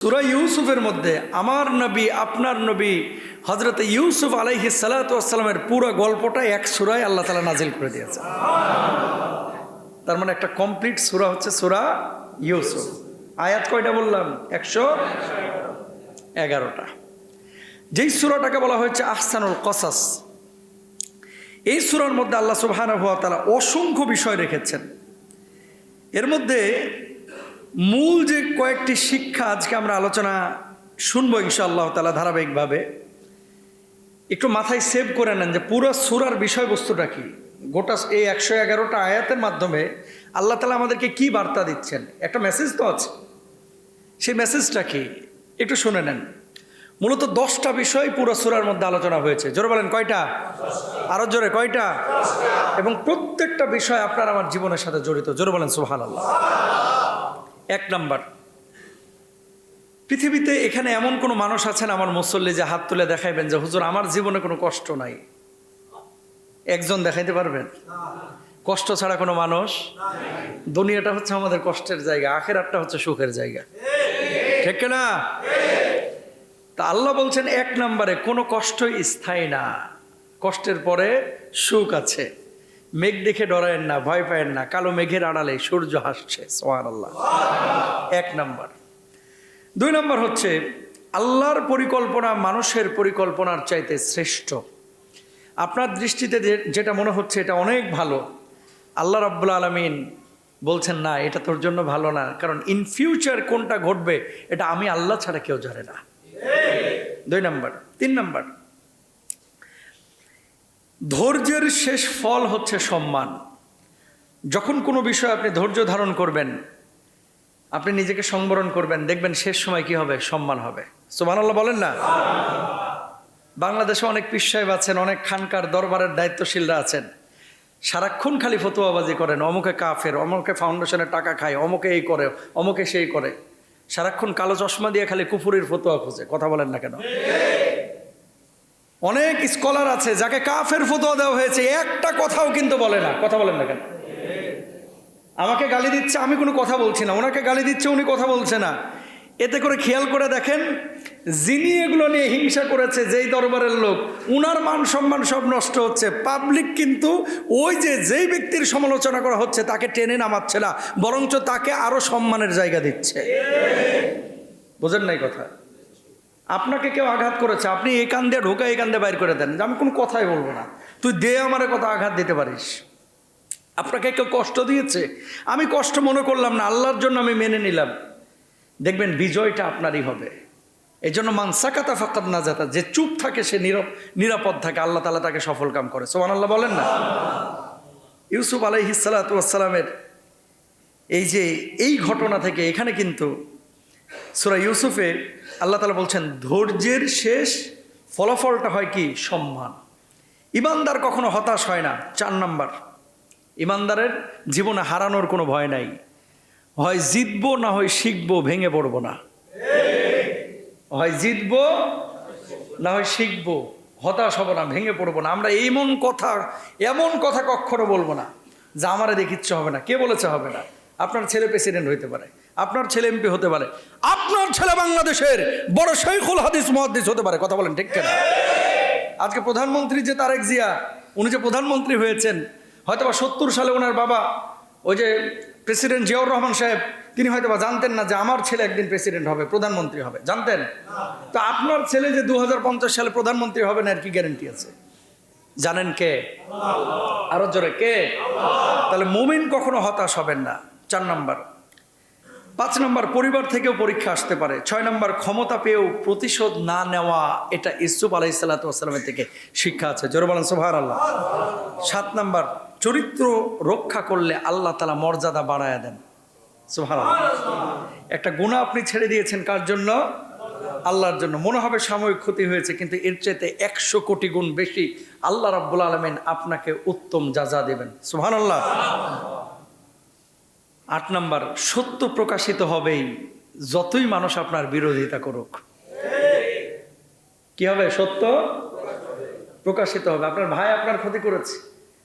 সূরা ইউসুফের মধ্যে আমার নবী আপনার নবী হযরত ইউসুফ আলাইহিস সালাতু ওয়াস সালামের পুরো গল্পটা এক সূরায় আল্লাহ তাআলা নাজিল করে দিয়েছেন। তার মানে একটা কমপ্লিট সূরা হচ্ছে সূরা ইউসুফ। আয়াত কয়টা বললাম? 111টা। যেই সূরাটাকে বলা হয়েছে আহসানুল কসাস, এই সূরার মধ্যে আল্লাহ সুবহানাহু ওয়া তাআলা অসংখ্য বিষয় রেখেছেন। এর মধ্যে মূল যে কয়েকটি শিক্ষা আজকে আমরা আলোচনা শুনবো ইনশাআল্লাহ তাআলা ধারাবাহিকভাবে, একটু মাথায় সেভ করে নেন যে পুরো সূরার বিষয়বস্তুটা কি। গোটা এই 111টা আয়াতের মাধ্যমে আল্লাহ তাআলা আমাদেরকে কি বার্তা দিচ্ছেন, একটা মেসেজ তো আছে। সেই মেসেজটা কি একটু শুনে নেন। মূলত 10টা বিষয় পুরো সূরার মধ্যে আলোচনা হয়েছে। জোরে বলেন কয়টা? আরো জোরে কয়টা? এবং প্রত্যেকটা বিষয় আপনার আমার জীবনের সাথে জড়িত। জোরে বলেন সুবহানাল্লাহ। 1 নাম্বার, পৃথিবীতে এখানে এমন কোনো মানুষ আছেন আমার মুসল্লি যে হাত তুলে দেখাইবেন যে হুজুর আমার জীবনে কোনো কষ্ট নাই? একজন দেখাইতে পারবেন? কষ্ট ছাড়া কোনো মানুষ? দুনিয়াটা হচ্ছে আমাদের কষ্টের জায়গা, আখিরাতটা হচ্ছে সুখের জায়গা, ঠিক না? তা আল্লাহ বলছেন 1 নম্বরে কোনো কষ্টই স্থায়ী না, কষ্টের পরে সুখ আছে। মেঘ দেখে ডরায়েন না, ভয় পায়েন না, কালো মেঘের আড়ালে সূর্য হাসছে। সুবহানাল্লাহ। 1 নম্বর। 2 নম্বর হচ্ছে আল্লাহর পরিকল্পনা মানুষের পরিকল্পনার চাইতে শ্রেষ্ঠ। আপনার দৃষ্টিতে যেটা মনে হচ্ছে এটা অনেক ভালো, আল্লাহ রাব্বুল আলামিন বলছেন না, এটা তোর জন্য ভালো না, কারণ ইন ফিউচার কোনটা ঘটবে এটা আমি আল্লাহ ছাড়া কেউ জানে না। 2 নম্বর। 3 নম্বর, ধৈর্যের শেষ ফল হচ্ছে সম্মান। যখন কোনো বিষয় আপনি ধৈর্য ধারণ করবেন, আপনি নিজেকে সংবরণ করবেন, দেখবেন শেষ সময় কি হবে? সম্মান হবে। সুবহানাল্লাহ বলেন না? বাংলাদেশে অনেক পীর সাহেব আছেন, অনেক খানকার দরবারের দায়িত্বশীলরা আছেন, সারাক্ষণ খালি ফতোয়াবাজি করেন, অমুকে কাফের, অমুকে ফাউন্ডেশনের টাকা খায়, অমুকে এই করে, অমুকে সেই করে, সারাক্ষণ কালো চশমা দিয়ে খালি কুফুরির ফতোয়া খুঁজে। কথা বলেন না কেন? অনেক স্কলার আছে যাকে কাফের ফতোয়া দেওয়া হয়েছে, একটা কথাও কিন্তু বলে না। কথা বলেন না কেন? আমাকে গালি দিচ্ছে, আমি কোনো কথা বলছি না, ওনাকে গালি দিচ্ছে, উনি কথা বলছে না। এতে করে খেয়াল করে দেখেন, যিনি এগুলো নিয়ে হিংসা করেছে, যেই দরবারের লোক, উনার মান সম্মান সব নষ্ট হচ্ছে। পাবলিক কিন্তু ওই যেই ব্যক্তির সমালোচনা করা হচ্ছে তাকে টেনে নামাচ্ছে না, বরঞ্চ তাকে আরো সম্মানের জায়গা দিচ্ছে। বোঝেন নাই কথা? আপনাকে কেউ আঘাত করেছে, আপনি এই কান দিয়ে ঢোকা এই কান দিয়ে বাইর করে দেন, আমি কোনো কথাই বলবো না, তুই দে আমারে কথা আঘাত দিতে পারিস। আপনাকে কেউ কষ্ট দিয়েছে, আমি কষ্ট মনে করলাম না, আল্লাহর জন্য আমি মেনে নিলাম, দেখবেন বিজয়টা আপনারই হবে। এই জন্য মান সাকাতা ফাকাদ নাজাতা, যে চুপ থাকে সে নিরাপদ থাকে, আল্লাহ তাআলা তাকে সফল কাম করে। সুবহানাল্লাহ বলেন না? ইউসুফ আলাইহিস সালাতু ওয়াস সালামের এই ঘটনা থেকে এখানে কিন্তু সূরা ইউসুফে আল্লাহ তাআলা বলছেন ধৈর্যের শেষ ফলাফলটা হয় কি? সম্মান। ইমানদার কখনো হতাশ হয় না। 4 নাম্বার, ইমানদারের জীবনে হারানোর কোনো ভয় নাই। হয় জিতবো না হয় শিখবো, ভেঙে পড়বো না। হয় জিতবো না হয় শিখবো, হতাশ হবো না, ভেঙে পড়বো না। আমরা এমন কথা কখনো বলবো না যা আমারে দেখে ইচ্ছে হবে না। কে বলেছে হবে না? আপনার ছেলে প্রেসিডেন্ট হইতে পারে, আপনার ছেলে এমপি হতে পারে, আপনার ছেলে বাংলাদেশের বড় শাইখুল হাদিস মুহাদ্দিস হতে পারে। কথা বলেন ঠিক কিনা? আজকে প্রধানমন্ত্রী যে তারেক জিয়া, উনি যে প্রধানমন্ত্রী হয়েছেন, হয়তোবা 70 সালে ওনার বাবা ওই যে প্রেসিডেন্ট জিয়াউর রহমান সাহেব, তিনি হয়তোবা জানতেন না যে আমার ছেলে একদিন প্রেসিডেন্ট হবে, প্রধানমন্ত্রী হবে, জানতেন? তো আপনার ছেলে যে 2050 সালে প্রধানমন্ত্রী হবে না, এর কি গ্যারান্টি আছে? জানেন কে? আরো জোরে কে? তাহলে মুমিন কখনো হতাশ হবেন না। 4 নাম্বার। 5 নাম্বার, পরিবার থেকেও পরীক্ষা আসতে পারে। 6 নাম্বার, ক্ষমতা পেয়েও প্রতিশোধ না নেওয়া, এটা ইউসুফ আলাইহিস সালাতু ওয়াস সালামের থেকে শিক্ষা আছে। জোরে বলেন সুবহানাল্লাহ। 7 নাম্বার, চরিত্র রক্ষা করলে আল্লাহ তাআলা মর্যাদা বাড়ায়া দেন। সুবহানাল্লাহ। একটা গুনাহ আপনি ছেড়ে দিয়েছেন, কার জন্য? আল্লাহর জন্য। মনে হবে সাময়িক ক্ষতি হয়েছে, কিন্তু এর চাইতে 100 কোটি গুণ বেশি আল্লাহ রাব্বুল আলামিন আপনাকে উত্তম যাজা দেবেন। সুবহানাল্লাহ। 8 নাম্বার, সত্য প্রকাশিত হবেই, যতই মানুষ আপনার বিরোধিতা করুক। কি হবে? সত্য প্রকাশিত হবে। আপনার ভাই আপনার ক্ষতি করেছে,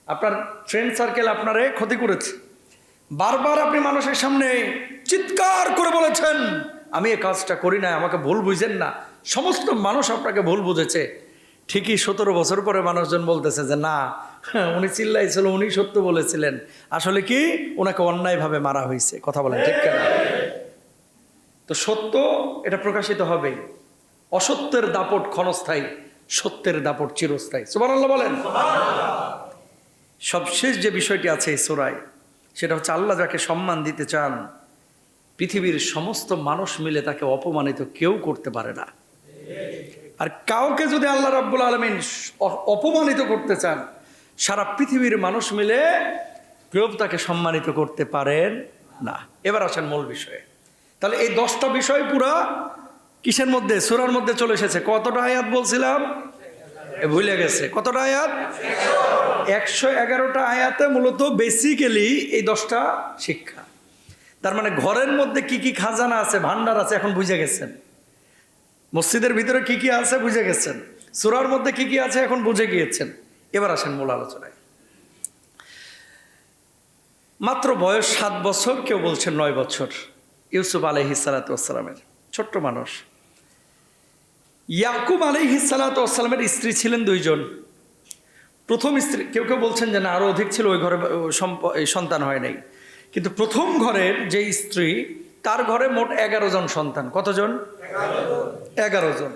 আপনার ফ্রেন্ড সার্কেল আপনারে ক্ষতি করেছে, বারবার আপনি মানুষের সামনে চিৎকার করে বলেছেন আমি এই কাজটা করি না, আমাকে ভুল বুঝেন না, সমস্ত মানুষ আপনাকে ভুল বুঝেছে। ঠিকই 17 বছর পরে মানুষজন বলতেছে যে না, উনি চিল্লাইছিল, উনি সত্য বলেছিলেন, আসলে কি ওনাকে অন্যায়ভাবে মারা হয়েছে। কথা বলেন ঠিক কেন? তো সত্য এটা প্রকাশিত হবে। অসত্যের দাপট ক্ষণস্থায়ী, সত্যের দাপট চিরস্থায়ী। সুবহানাল্লাহ বলেন। সবশেষ যে বিষয়টি আছে এই সূরায়, সেটা হচ্ছে আল্লাহ যাকে সম্মান দিতে চান, পৃথিবীর সমস্ত মানুষ মিলে তাকে অপমানিত কেউ করতে পারে না। আর কাউকে যদি আল্লাহ রাব্বুল আলামিন অপমানিত করতে চান, সারা পৃথিবীর মানুষ মিলে কেউ তাকে সম্মানিত করতে পারেন না। এবার আসেন মূল বিষয়ে। তাহলে এই 10টা বিষয় পুরা কিসের মধ্যে? সূরার মধ্যে চলে এসেছে। কতটা আয়াত বলছিলাম? ভুলে গেছে। কতটা আয়াত? 111টা আয়াতে মূলত বেসিক্যালি এই 10টা শিক্ষা। তার মানে ঘরের মধ্যে কি কি খাজানা আছে, ভান্ডার আছে, এখন বুঝে গেছেন। মসজিদের ভিতরে কি কি আছে বুঝে গেছেন। সূরার মধ্যে কি কি আছে এখন বুঝে গিয়েছেন। এবার আসেন মূল আলোচনায়। মাত্র বয়স 7 বছর, কেউ বলছেন 9 বছর, ইউসুফ আলাইহিস সালাতু ওয়াস সালামের ছোট্ট মানুষ। ইয়াকুব আলাইহিস সালাতু ওয়াস সালামের স্ত্রী ছিলেন 2 জন। প্রথম স্ত্রী, কেউ কেউ বলছেন যে না আরো অধিক ছিল, ওই ঘরে সন্তান হয় নাই। কিন্তু প্রথম ঘরের যে স্ত্রী, তার ঘরে মোট 11 জন সন্তান। কতজন? 11 জন।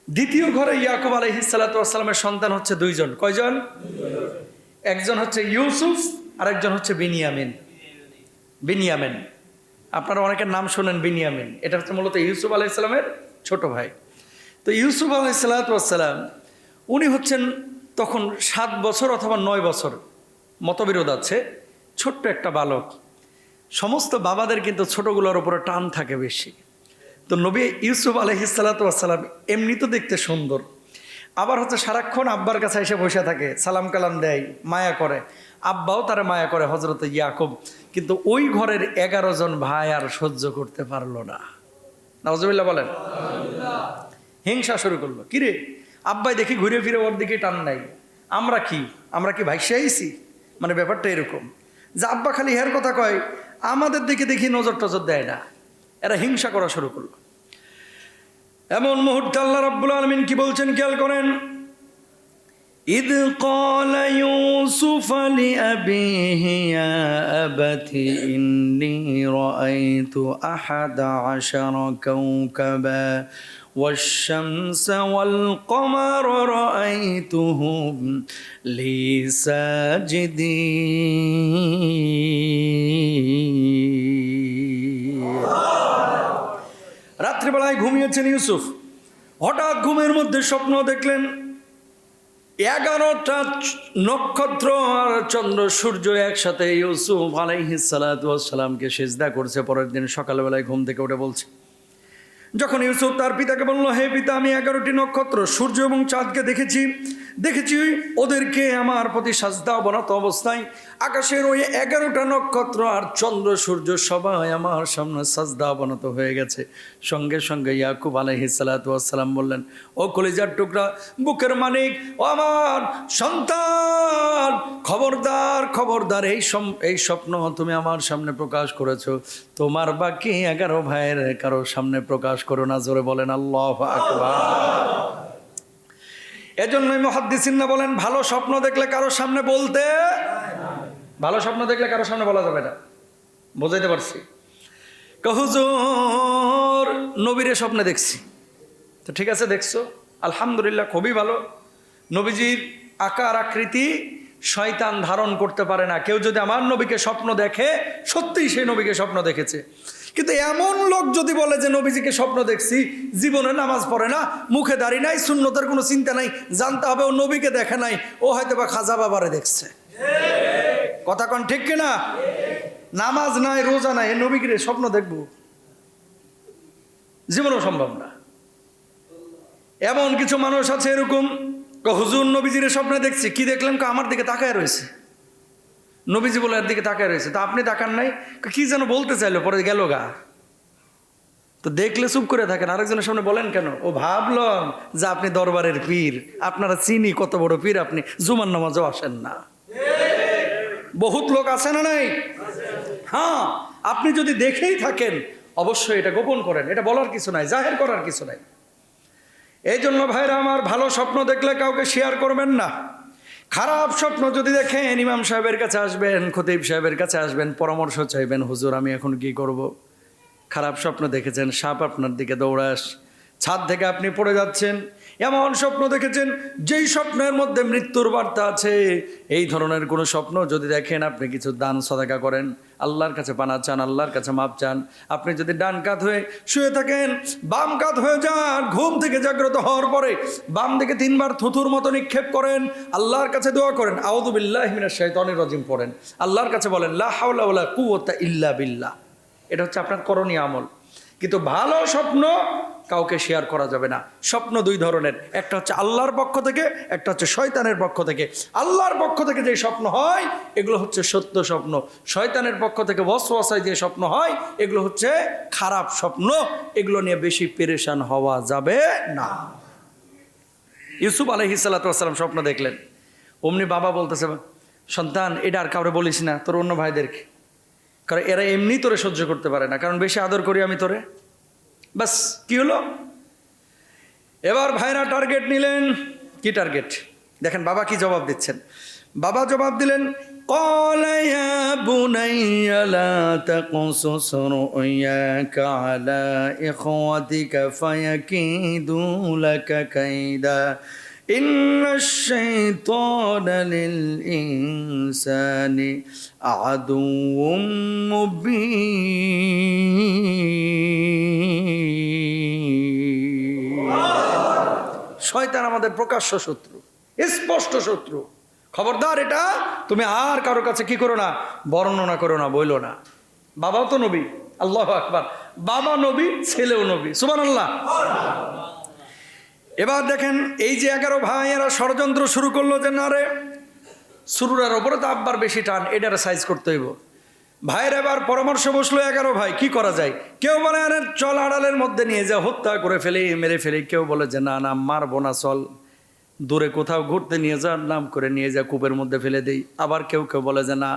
দ্বিতীয় ঘরে ইয়াকুব আলাইহিস সালাতু ওয়াস সালামের সন্তান হচ্ছে 2 জন। কয়জন? 2 জন। একজন হচ্ছে ইউসুফ আর একজন হচ্ছে বিনিয়ামিন। বিনিয়ামিন, আপনারা অনেকের নাম শোনেন বিনিয়ামিন, এটা হচ্ছে মূলত ইউসুফ আলাইহিস সালামের ছোট ভাই। তো ইউসুফ আলাইহিস সালাতু ওয়াস সালাম উনি হচ্ছেন তখন 7 বছর অথবা 9 বছর, মতবিরোধ আছে, ছোট্ট একটা বালক। সমস্ত বাবাদের কিন্তু ছোটগুলোর উপরে টান থাকে বেশি। তো নবী ইউসুফ আলাইহিস সালাতু ওয়াস সালাম এমনি তো দেখতে সুন্দর, আবার হচ্ছে সারাক্ষণ আব্বার কাছে এসে বসে থাকে, সালাম কালাম দেয়, মায়া করে। আব্বাও তারা মায়া করে, হযরত ইয়াকুব। কিন্তু ওই ঘরের 11 জন ভাই আর সহ্য করতে পারলো না। নাউজুবিল্লাহ বলেন। হিংসা শুরু করলো। কিরে আব্বাই দেখি ঘুরে ফিরে ওর দিকে টান নাই, আমরা কি ভাইসে আইছি? মানে ব্যাপারটা এরকম যে আব্বা খালি হের কথা কয়, আমাদের দিকে দেখি নজর টজর দেয় না। এরা হিংসা করা শুরু করলো। এমন মুহূর্তে আল্লাহ রাব্বুল আলামিন কি বলছেন খেয়াল করেন। ইদ ক্বালা ইউসুফ লিআবিহি ইয়া আবাতি ইন্নী রাআইতু আহাদা আশারা কাওকাবা والشمس والقمر رأيتهم لي ساجدين। রাত্রিবেলায় ঘুমিয়েছেন ইউসুফ, হঠাৎ ঘুমের মধ্যে স্বপ্ন দেখলেন 11টা নক্ষত্র আর চন্দ্র সূর্য একসাথে ইউসুফ আলাইহিস সালাতু ওয়াস সালামকে সিজদা করছে। পরের দিন সকালবেলায় ঘুম থেকে উঠে বলছে, যখন ইউসুফ তার পিতাকে বলল, হে পিতা, আমি 11টি নক্ষত্র, সূর্য এবং চাঁদকে দেখেছি ওদেরকে আমার প্রতি সাজদা অবনত অবস্থায়। আকাশের ওই 11টা নক্ষত্র আর চন্দ্র সূর্য সবাই আমার সামনে সাজদা অবনত হয়ে গেছে। সঙ্গে সঙ্গে ইয়াকুব আলাইহিস সালাতু ওয়াস সালাম বললেন, ও কলিজার টুকরা, বুকের মানিক, ও আমার সন্তান, খবরদার, এই স্বপ্ন তুমি আমার সামনে প্রকাশ করেছো, তোমার বাকি 11 ভাইয়ের কারো সামনে প্রকাশ করো না। জোরে বলেন আল্লাহু আকবার। এজন্যই মুহাদ্দিসিনরা বলেন, ভালো স্বপ্ন দেখলে কারো সামনে বলা যাবে না। বুঝাইতে পারছি? হুজুর নবীরে স্বপ্নে দেখছি। তো ঠিক আছে, দেখছো, আলহামদুলিল্লাহ, খুবই ভালো। নবীজির আকার আকৃতি শয়তান ধারণ করতে পারে না। কেউ যদি আমার নবীকে স্বপ্ন দেখে, সত্যিই সেই নবীকে স্বপ্ন দেখেছে। কিন্তু এমন লোক যদি বলে যে নবীজিকে স্বপ্ন দেখছি, জীবনে নামাজ পড়ে না, মুখে দাড়ি নাই, সুন্নতের কোনো চিন্তা নাই, জানতে হবে ও নবীকে দেখে নাই, ও হয়তো বা খাজা বাবারে দেখছে। কথা কন ঠিক কিনা? নামাজ নাই, রোজা নাই, নবীকে স্বপ্ন দেখবো? জীবনেও সম্ভব না। এমন কিছু মানুষ আছে এরকম, হুজুর নবীজির স্বপ্নে দেখছি। কি দেখলেন? আমার দিকে তাকায় রয়েছে। নবীজি বলে এর দিকে তাকায় রয়েছে। তা আপনি তাকান নাই? কি যেন বলতে চাইলো, পরে গেল গা। তো দেখলে চুপ করে থাকেন, আরেকজনের সামনে বলেন কেন? ও ভাবলাম যে আপনি দরবারের পীর, আপনারা চিনি কত বড় পীর আপনি, জুমার নামাজও আসেন না। বহুত লোক আছে না নাই? হ্যাঁ, আপনি যদি দেখেই থাকেন অবশ্যই এটা গোপন করেন, এটা বলার কিছু নাই, জাহের করার কিছু নাই। এই জন্য ভাইরা আমার, ভালো স্বপ্ন দেখলে কাউকে শেয়ার করবেন না। খারাপ স্বপ্ন যদি দেখেন, ইমাম সাহেবের কাছে আসবেন, খতিব সাহেবের কাছে আসবেন, পরামর্শ চাইবেন, হুজুর আমি এখন কি করব। খারাপ স্বপ্ন দেখেছেন, সাপ আপনার দিকে দৌড়াস, ছাদ থেকে আপনি পড়ে যাচ্ছেন, এমন স্বপ্ন দেখেছেন যেই স্বপ্নের মধ্যে মৃত্যুর বার্তা আছে, এই ধরনের কোনো স্বপ্ন যদি দেখেন, আপনি কিছু দান সদাকা করেন, আল্লাহর কাছে পানা চান, আল্লাহর কাছে মাপ চান। আপনি যদি ডান কাত হয়ে শুয়ে থাকেন, বাম কাত হয়ে যান, ঘুম থেকে জাগ্রত হওয়ার পরে বাম দিকে 3 বার থুথুর মতো নিক্ষেপ করেন, আল্লাহর কাছে দোয়া করেন, আউযু বিল্লাহি মিনাশ শাইতানির রাজিম পড়েন, আল্লাহর কাছে বলেন লা হাওলা ওয়ালা কুওয়াতা ইল্লা বিল্লাহ। এটা হচ্ছে আপনার করণীয় আমল। কিন্তু ভালো স্বপ্ন কাউকে শেয়ার করা যাবে না। স্বপ্ন 2 ধরনের, একটা হচ্ছে আল্লাহর পক্ষ থেকে, একটা হচ্ছে শয়তানের পক্ষ থেকে। আল্লাহর পক্ষ থেকে যে স্বপ্ন হয় এগুলো হচ্ছে সত্য স্বপ্ন, শয়তানের পক্ষ থেকে ওয়াসওয়াসায় যে স্বপ্ন হয় এগুলো হচ্ছে খারাপ স্বপ্ন। এগুলো নিয়ে বেশি পেরেশান হওয়া যাবে না। ইউসুফ আলাইহিস সালাতু ওয়াস সালাম স্বপ্ন দেখলেন, অমনি বাবা বলতেছে, সন্তান এটা আর কাউরে বলিস না, তোর অন্য ভাইদেরকে, কারণ এরা এমনি তোরে সহ্য করতে পারে না, কারণ বেশি আদর করি আমি তোরে। বাস, কি হলো? এবার ভাইরা টার্গেট নিলেন। কি টার্গেট? দেখেন বাবা কি জবাব দিচ্ছেন। বাবা জবাব দিলেন, ক্বালা ইয়া বুনাইয়া লা তাকসুস রুয়াকা আলা ইখওয়াতিকা ফায়াকিদু লাকা কাইদা ইন্নাশ শাইতানা লিল ইনসানি আদুউম মুবিন। শয়তান আমাদের প্রকাশ্য শত্রু, স্পষ্ট শত্রু। খবরদার, এটা তুমি আর কারো কাছে কি করো না, বর্ণনা করো না, বইলো না। বাবাও তো নবী, আল্লাহু আকবার, বাবা নবী, ছেলেও নবী, সুবহানাল্লাহ। এবার দেখেন এই যে 11 ভাই এরা ষড়যন্ত্র শুরু করলো যে না রে, শুরুর ওপরে তো আব্বার বেশি টান, এটার সাইজ করতে হইব। ভাইয়ের এবার পরামর্শ বসলো 11 ভাই, কি করা যায়? কেউ বলে আরে চল আড়ালের মধ্যে নিয়ে যা, হত্যা করে ফেলি, মেরে ফেলি। কেউ বলে যে না না, মারবো না, চল দূরে কোথাও ঘুরতে নিয়ে যা, নাম করে নিয়ে যা, কূপের মধ্যে ফেলে দিই। আবার কেউ কেউ বলে যে না,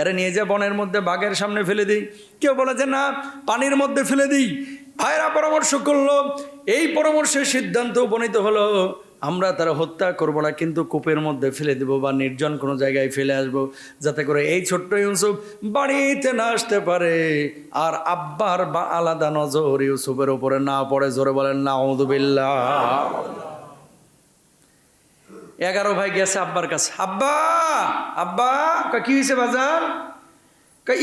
এরা নিয়ে যা বনের মধ্যে, বাঘের সামনে ফেলে দিই। কেউ বলে যে না, পানির মধ্যে ফেলে দিই। ভাইরা পরামর্শ করলো, এই পরামর্শের সিদ্ধান্ত উপনীত হলো আমরা তারা হত্যা করবো না, কিন্তু কূপের মধ্যে ফেলে দেবো বা নির্জন কোনো জায়গায় ফেলে আসবো, যাতে করে এই ছোট্ট ইউসুফ বাড়িতে না আসতে পারে, আর আব্বার বা আলাদা নজর ইউসুফের উপরে না পড়ে। জোরে বলেন নাউযু বিল্লাহ। 11 ভাই গেছে আব্বার কাছে, আব্বা আব্বা, কি হয়েছে বাজান?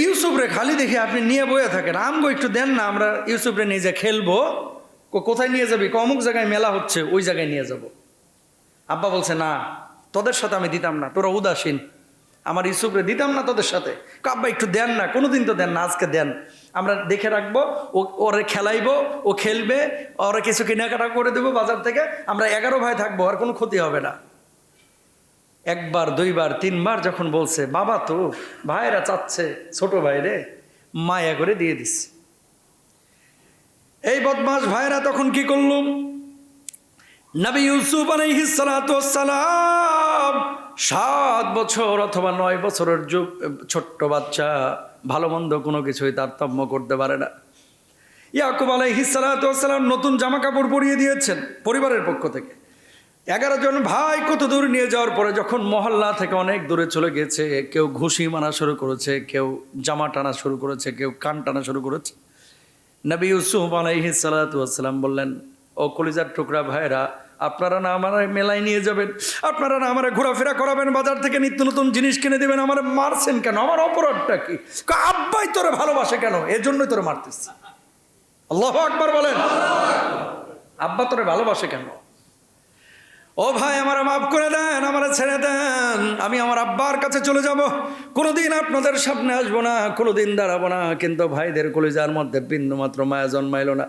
ইউসুফ রে খালি দেখি আপনি নিয়ে বয়ে থাকেন, আমগো একটু দেন না, আমরা ইউসুফ রে নিয়ে যা খেলবো। কোথায় নিয়ে যাবি? অমুক জায়গায় মেলা হচ্ছে, ওই জায়গায় নিয়ে যাব। আব্বা বলছে না, তোদের সাথে আমি দিতাম না, তোরা উদাসীন, আমার ইউসুফ রে দিতাম না তোদের সাথে। আব্বা একটু দেন না, কোনোদিন তো দেন না, আজকে দেন, আমরা দেখে রাখবো, ওরে খেলাইবো, ও খেলবে, ওরা কিছু কেনাকাটা করে দেবো বাজার থেকে, আমরা 11 ভাই থাকবো, আর কোনো ক্ষতি হবে না। 1 বার 2 বার 3 বার যখন বলছে, বাবা তো ভাইরা চাচ্ছে ছোট ভাইরে, মায়া করে দিয়ে দিচ্ছে। এই বদমাশ ভাইরা তখন কি করল? নবী ইউসুফ আলাইহিস সালাতু ওয়াস সালাম 7 বছর অথবা 9 বছরের ছোট্ট বাচ্চা, ভালো মন্দ কোনো কিছুই তারতম্য করতে পারে না। ইয়াকুব আলাইহিস সালাতু ওয়াস সালাম নতুন জামা কাপড় পরিয়ে দিয়েছেন পরিবারের পক্ষ থেকে। 11 জন ভাই কত দূর নিয়ে যাওয়ার পরে যখন মহল্লা থেকে অনেক দূরে চলে গেছে, কেউ ঘুষি মারা শুরু করেছে, কেউ জামা টানা শুরু করেছে, কেউ কান টানা শুরু করেছে। নবী ইউসুফ আলাইহিস সালাতু ওয়াস সালাম বললেন, ও কলিজার টুকরা ভাইরা, আপনারা না আমার মেলায় নিয়ে যাবেন, আপনারা না আমার ঘোরাফেরা করাবেন, বাজার থেকে নিত্য নতুন জিনিস কিনে দেবেন, আমার মারছেন কেন? আমার অপরাধটা কি? আব্বাই তোরে ভালোবাসে কেন? এর জন্যই তোরে মারতেছে। আল্লাহু আকবার বলেন। আব্বা তোরে ভালোবাসে কেন? ও ভাই, আমার মাফ করে দেন, আমার ছেড়ে দেন, আমি আমার আব্বার কাছে চলে যাব, কোনোদিন আপনাদের সামনে আসবো না, কোনোদিন দাঁড়াবো না। কিন্তু ভাইদের কলিজার মধ্যে বিন্দুমাত্র মায়া জন্মাইল না।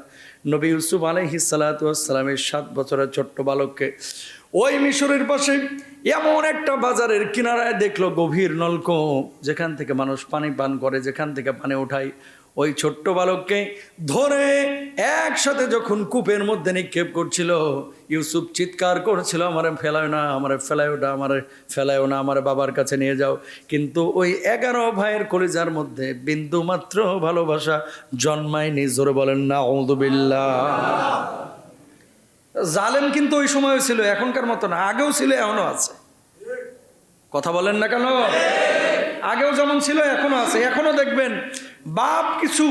নবী ইউসুফ আলাইহিস সালাতু ওয়াস সালামের 7 বছরের ছোট্ট বালককে ওই মিশরের পাশে এমন একটা বাজারের কিনারায় দেখলো গভীর নলকূপ, যেখান থেকে মানুষ পানি পান করে, যেখান থেকে পানি ওঠায়। ওই ছোট্ট বালককে ধরে একসাথে যখন কূপের মধ্যে নিক্ষেপ করছিল, ইউসুফ চিৎকার করছিল, আমারে ফেলায় না, আমারে ফেলায়ও না, আমারে ফেলায়ও না, আমার বাবার কাছে নিয়ে যাও। কিন্তু ওই 11 ভাইয়ের কলিজার মধ্যে বিন্দু মাত্র ভালোবাসা জন্মায়নি। জোরে বলেন না আউযুবিল্লাহ। জালেম কিন্তু ওই সময় ছিল, এখনকার মতো না, আগেও ছিল, এখনো আছে। কথা বলেন না কেন? আগেও যেমন ছিল এখনো আছে। এখনো দেখবেন বাপ কিছু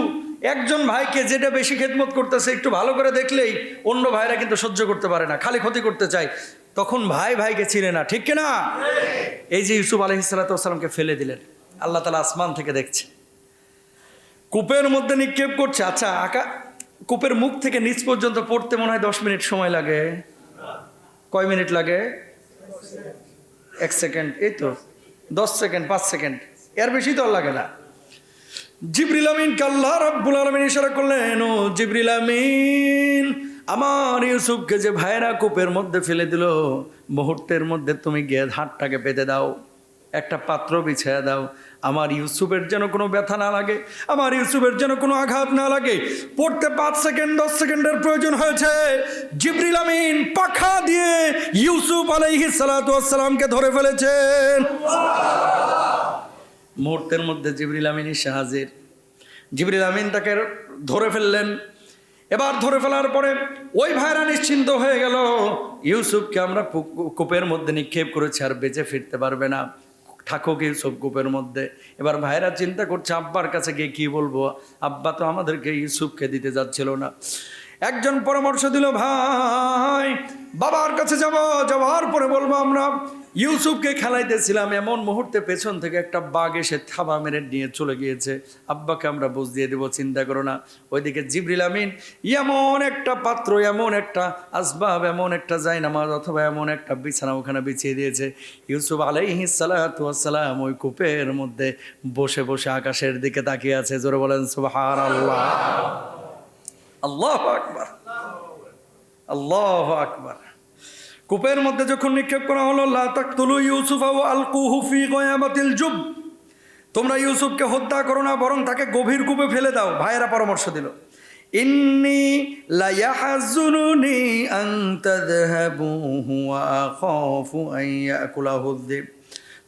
একজন ভাইকে যেটা বেশি খেদমত করতেছে একটু ভালো করে দেখলেই অন্য ভাইরা কিন্তু সহ্য করতে পারে না, খালি ক্ষতি করতে চায়, তখন ভাই ভাইকে চিনে না। ঠিক কিনা? এই যে ইউসুফ আলাইহিস সালাতু ওয়াস সালামকে ফেলে দিলেন, আল্লাহ তাআলা আসমান থেকে দেখছে, কূপের মধ্যে নিক্ষেপ করছে। আচ্ছা, কূপের মুখ থেকে নিচ পর্যন্ত পড়তে মনে হয় 10 মিনিট সময় লাগে। কয় মিনিট লাগে? 1 সেকেন্ড, এই তো 10 সেকেন্ড, 5 সেকেন্ড, এর বেশি তো লাগে না। জিবরিল আমিনকে আল্লাহ রাব্বুল আলামিন ইশারা করলেন, ও জিবরিল আমিন, আমার ইউসুফকে যে ভাইরা কূপের মধ্যে ফেলে দিল, মুহূর্তের মধ্যে তুমি গিয়ে হাতটাকে পেতে দাও, একটা পাত্র বিছায়া দাও, আমার ইউসুফের যেন কোনো ব্যথা না লাগে, আমার ইউসুফের যেন কোনো আঘাত না লাগে। পড়তে 5 সেকেন্ড 10 সেকেন্ডের প্রয়োজন হয়েছে। জিবরিল আমিন পাখা দিয়ে ইউসুফ আলাইহিস সালাতু ওয়াস সালামকে ধরে ফেলেছেন। মুহূর্তের মধ্যে জিবরিল আমিন এসে হাজির। জিবরিল আমিন তাকে ধরে ফেললেন। এবার ধরে ফেলার পরে ওই ভাইরা নিশ্চিন্ত হয়ে গেল, ইউসুফকে আমরা কূপের মধ্যে নিক্ষেপ করেছি, আর বেঁচে ফিরতে পারবে না, থাকুক ইউসুফ কূপের মধ্যে। এবার ভাইরা চিন্তা করছে আব্বার কাছে গিয়ে কি বলবো, আব্বা তো আমাদেরকে ইউসুফকে দিতে যাচ্ছিল না। একজন পরামর্শ দিল, ভাই বাবার কাছে যাওয়ার পরে বলবো আমরা ইউসুফকে খেলাইতেছিলাম, এমন মুহূর্তে পেছন থেকে একটা বাঘ এসে থাবা মেরে নিয়ে চলে গিয়েছে, আব্বাকে আমরা বুঝ দিয়ে দেবো, চিন্তা করো না। ওইদিকে জিবরিল আমিন এমন একটা পাত্র, এমন একটা আসবাব, এমন একটা জায়নামাজ অথবা এমন একটা বিছানা ওখানে বিছিয়ে দিয়েছে, ইউসুফ আলাইহিস সালাতু ওয়াস সালাম ওই কূপের মধ্যে বসে বসে আকাশের দিকে তাকিয়ে আছে। জোরে বলেন সুবহানাল্লাহ। আল্লাহু আকবার, আল্লাহু আকবার। কূপের মধ্যে যখন নিক্ষেপ করা হলো, লা তাকতুলু ইউসুফা ওয়া আলকুহু ফি গায়াবাতিল জুব, তোমরা ইউসুফকে হত্যা করো না, বরং তাকে গভীর কূপে ফেলে দাও। ভাইয়েরা পরামর্শ দিল, ইন্নী লা ইয়াহজুনুনি আন তাযহাবুহু ওয়া আখাফু আন ইয়াকুলাহু যিব,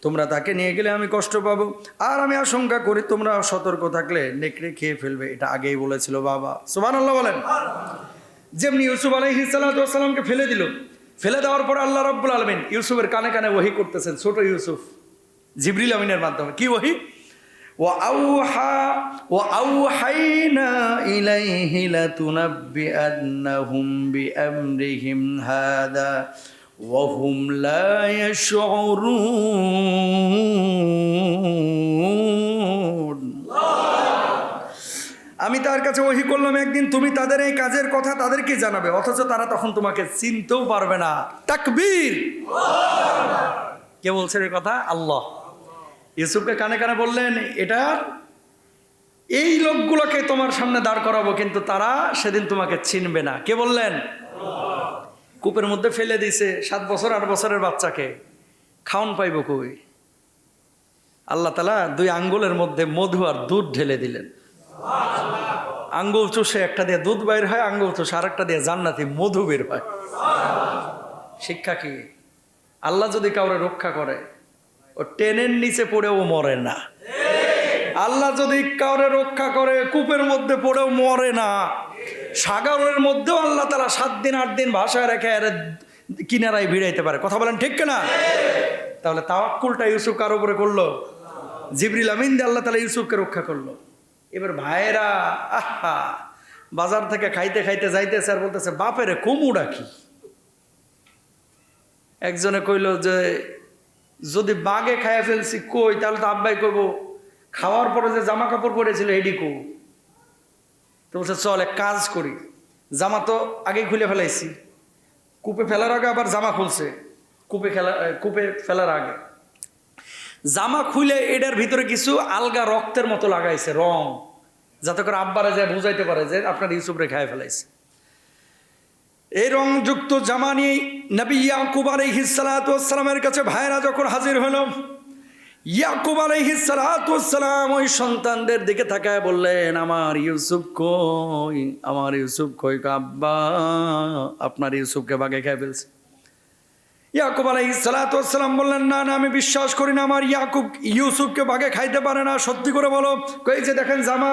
তোমরা তাকে নিয়ে গেলে আমি কষ্ট পাবো, আর আমি আশঙ্কা করি তোমরা সতর্ক থাকলে নেকড়ে খেয়ে ফেলবে। এটা আগেই বলেছিল বাবা। সুবহানাল্লাহ বলেন। যেমনি ইউসুফ আলাইহিস সালাতু ওয়াস সালামকে ফেলে দিল, ফেলে দেওয়ার পর আল্লাহ রাব্বুল আলামিন ইউসুফের কানে কানে ওহী করতেছেন, ছোট ইউসুফ জিবরিল আমিনের মাধ্যমে। কি ওহী? ওয়া আওহাইনা ইলাইহি লাতুনাব্বিআন্নাহুম বিআমরিহিম হাদা ওয়া হুম লা ইয়াশউরুন। আমি তার কাছে ওহী করলাম, একদিন তুমি তাদের এই কাজের কথা তাদেরকে জানাবে, অথচ তারা তখন তোমাকে চিনতেও পারবে না। তাকবীর। কে বলছেন এই কথা? আল্লাহ। ইউসুফকে কানে কানে বললেন, এটা এই লোকগুলোকে তোমার সামনে দাঁড় করাবো, কিন্তু তারা সেদিন তোমাকে চিনবে না। কে বললেন? কূপের মধ্যে ফেলে দিয়েছে 7 বছর 8 বছরের বাচ্চাকে, খাওন পাইব কই? আল্লাহ তাআলা 2 আঙ্গুলের মধ্যে মধু আর দুধ ঢেলে দিলেন। আঙ্গুল চুষে একটা দিয়ে দুধ বের হয়, আঙ্গুল চুষে আরেকটা দিয়ে জান্নাতি মধু বের হয়। শিক্ষা কি? আল্লাহ যদি কাউরে রক্ষা করে, ও টেনের নিচে পড়েও মরে না। আল্লাহ যদি কাউরে রক্ষা করে, কূপের মধ্যে পড়েও মরে না। সাগরের মধ্যেও আল্লাহ তাআলা 7 দিন 8 দিন ভাষায় রেখে এর কিনারায় ভিড়াইতে পারে। কথা বলেন ঠিক কিনা? তাহলে তাওয়াক্কুলটা ইউসুফ কার উপরে করলো? জিবরিল আমিন দিয়ে আল্লাহ তাআলা ইউসুফকে রক্ষা করলো। এবার ভাইয়েরা আহা বাজার থেকে খাইতে খাইতে যাইতেছে আর বলতেছে, বাপেরে কমু ডাকি। একজনে কইল যে যদি বাগে খাইয়া ফেলছি কই, তাহলে তো আব্বাই কইব খাওয়ার পরে যে জামা কাপড় পরেছিল এডি কো। তো বলছে চল এক কাজ করি, জামা তো আগেই খুলে ফেলাইছি, কূপে ফেলার আগে আবার জামা খুলছে, কূপে ফেলার আগে জামা খুলে এটার ভিতরে কিছু আলগা রক্তের মতো লাগাইছে রং, যাতে করে আব্বারা যায় বুঝাইতে পারে যে আপনার ইউসুফরে খাইয়া ফেলাইছে। এই রংযুক্ত জামা নিয়ে নবী ইয়াকুব আলাইহিস সালাতু ওয়াস সালামের কাছে ভাইরা যখন হাজির হলো, ইয়াকুব আলাইহিস সালাতু ওয়াস সালাম ওই সন্তানদের দিকে তাকায় বললেন, আমার ইউসুফ কই, আমার ইউসুফ কই আব্বা, আপনার ইউসুফকে বাঘে খেয়ে ফেলছে। ইয়াকুব আলাইহিস সালাতু ওয়াস সালাম বললেন, না না, আমি বিশ্বাস করি না আমার ইয়াকুব ইউসুফকে বাঘে খাইতে পারে না, সত্যি করে বলো। কই যে দেখেন জামা,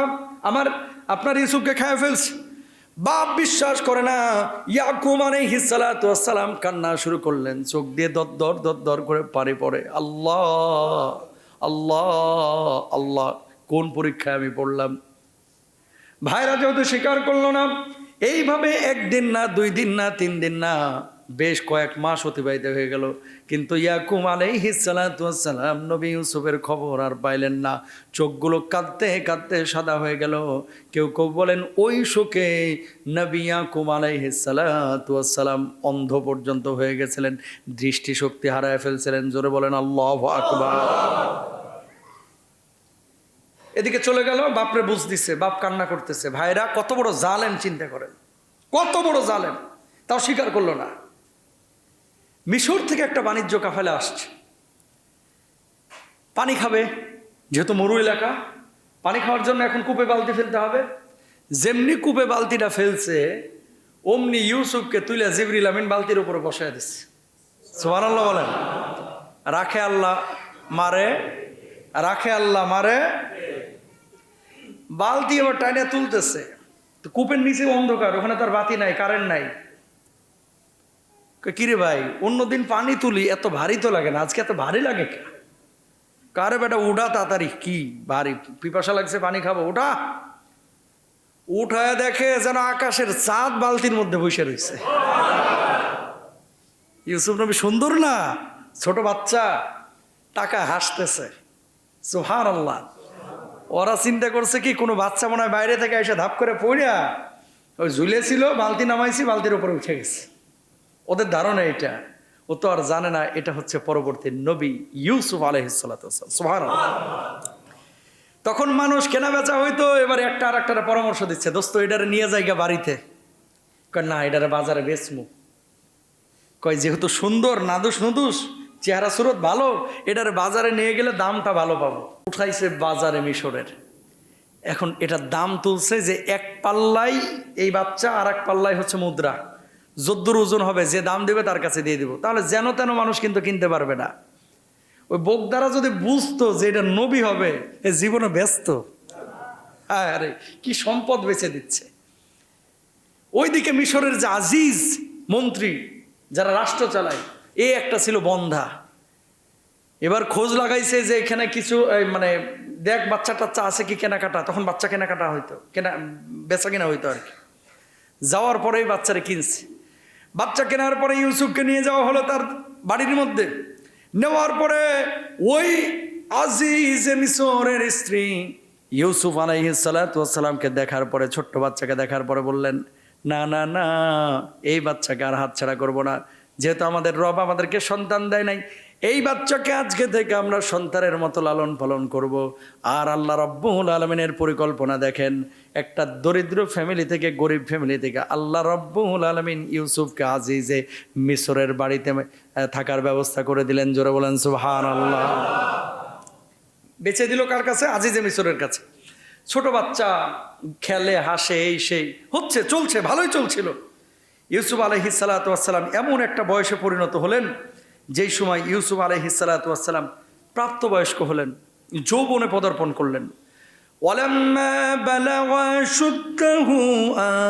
আপনার ইউসুফকে খেয়ে ফেলছে। বাপ বিশ্বাস করে না। ইয়াকুব আলাইহিস সালাতু ওয়াস সালাম কান্না শুরু করলেন, চোখ দিয়ে দর করে পানি পড়ে। আল্লাহ আল্লাহ আল্লাহ, কোন পরীক্ষায় আমি পড়লাম। ভাইরা যেহেতু স্বীকার করলো না, এইভাবে একদিন না, 2 দিন না, 3 দিন না, বেশ কয়েক মাস অতিবাহিত হয়ে গেল। কিন্তু ইয়াকুব আলাইহিস সালাতু ওয়াস সালাম নবী ইউসুফের খবর আর পাইলেন না। চোখগুলো কাঁদতে কাঁদতে সাদা হয়ে গেল। কেউ কেউ বলেন ওই শোকে নবী ইয়াকুব আলাইহিস সালাতু ওয়াস সালাম অন্ধ পর্যন্ত হয়ে গেছিলেন, দৃষ্টিশক্তি হারায় ফেলছিলেন। জোরে বলেন আল্লাহু আকবার। এদিকে চলে গেল, বাপরে বুঝ দিচ্ছে, বাপ কান্না করতেছে। ভাইরা কত বড় জালেম চিন্তা করেন, কত বড় জালেম, তাও স্বীকার করলো না। মিশর থেকে একটা বাণিজ্য কাফেলা আসছে, পানি খাবে, যেহেতু মরু এলাকা, পানি খাওয়ার জন্য এখন কূপে বালতি ফেলতে হবে। যেমনি কূপে বালতিটা ফেলছে, অমনি ইউসুফকে তুলে জিবরিল আমিন বালতির উপরে বসায় দিচ্ছে। সুবহানাল্লাহ বলেন। রাখে আল্লাহ মারে, রাখে আল্লাহ মারে। বালতি এবার টাইনে তুলতেছে, তো কূপের নিচে অন্ধকার, ওখানে তার বাতি নাই, কারেন্ট নাই। কিরে ভাই, অন্যদিন পানি তুলি এত ভারী তো লাগে না, আজকে এত ভারী লাগে কে? কারে বেটা উঠা তাড়াতাড়ি, কি ভারী, পিপাসা লাগছে, পানি খাবো, উঠা। উঠায় দেখে যেন আকাশের চাঁদ বালতির মধ্যে বসে রয়েছে। ইউসুফ নবী সুন্দর না, ছোট বাচ্চা, টাকা হাসতেছে। সুবহানাল্লাহ। ওরা চিন্তা করছে কি, কোনো বাচ্চা মনে হয় বাইরে থেকে এসে ধাপ করে পড়িয়া ওই ঝুলেছিল, বালতি নামাইছি, বালতির উপরে উঠে গেছে। ওদের ধারণা এটা, ও তো আর জানে না এটা হচ্ছে পরবর্তী নবী ইউসুফ আলাইহিস সালাতু ওয়াস সালাম। সুবহানাল্লাহ। তখন মানুষ কেনা বেচা হইতো, এবার একটা আর একটা পরামর্শ দিচ্ছে, দোস্ত এটারে নিয়ে যাইগা বাড়িতে। কয় না, এটারে বাজারে বেচমু। কয় যেহেতু সুন্দর, নাদুস নুদুস, চেহারা সুরত ভালো, এটারে বাজারে নিয়ে গেলে দামটা ভালো পাবো। উঠাইছে বাজারে মিশরের। এখন এটার দাম তুলছে যে 1 পাল্লাই এই বাচ্চা, আর 1 পাল্লাই হচ্ছে মুদ্রা। যদ্দুর ওজন হবে, যে দাম দেবে তার কাছে দিয়ে দিব। তাহলে যেন তেন মানুষ কিন্তু কিনতে পারবে না। ওই বোকদারা যদি বুঝতো যে এটা নবী হবে, এ জীবনে ব্যস্ত। আরে কি সম্পদ বেচে দিচ্ছে। ওইদিকে মিশরের যে আজিজ মন্ত্রী, যারা রাষ্ট্র চালায়, একটা ছিল বন্ধা। এবার খোঁজ লাগাইছে যে এখানে কিছু মানে দেখ বাচ্চা টাচ্চা আছে কি কেনাকাটা। তখন বাচ্চা কেনাকাটা হইতো, বেচা কেনা হইতো আর কি। যাওয়ার পরেই বাচ্চারে কিনছে। বাচ্চা কেনার পরে ইউসুফকে নিয়ে যাওয়া হলো তার বাড়ির মধ্যে। নেওয়ার পরে ওই আজিজে মিশরের স্ত্রী ইউসুফ আলাইহিস সালাতু ওয়াস সালামকে দেখার পরে, ছোট্ট বাচ্চাকে দেখার পরে বললেন, না না না, এই বাচ্চাকে আর হাতছাড়া করব না। যেহেতু আমাদের রব আমাদেরকে সন্তান দেয় নাই, এই বাচ্চাকে আজকে থেকে আমরা সন্তানের মতো লালন পালন করব। আর আল্লাহ রাব্বুল আলামিনের পরিকল্পনা দেখেন, একটা দরিদ্র ফ্যামিলি থেকে, গরিব ফ্যামিলি থেকে আল্লাহ রাব্বুল আলামিন ইউসুফকে আজিজে মিশরের বাড়িতে থাকার ব্যবস্থা করে দিলেন। জোরে বলেন সুবহানাল্লাহ। বেচে দিল কার কাছে? আজিজে মিশরের কাছে। ছোট বাচ্চা খেলে হাসে, এই সেই হচ্ছে, চলছে, ভালোই চলছিল। ইউসুফ আলাইহিস সালাতু ওয়াস সালাম এমন একটা বয়সে পরিণত হলেন, যেই সময় ইউসুফ আলাইহিস সালাতু ওয়াস সালাম প্রাপ্তবয়স্ক হলেন, যৌবনে পদার্পণ করলেন। ওয়ালাম্মা বালাগা শুদ্দাহু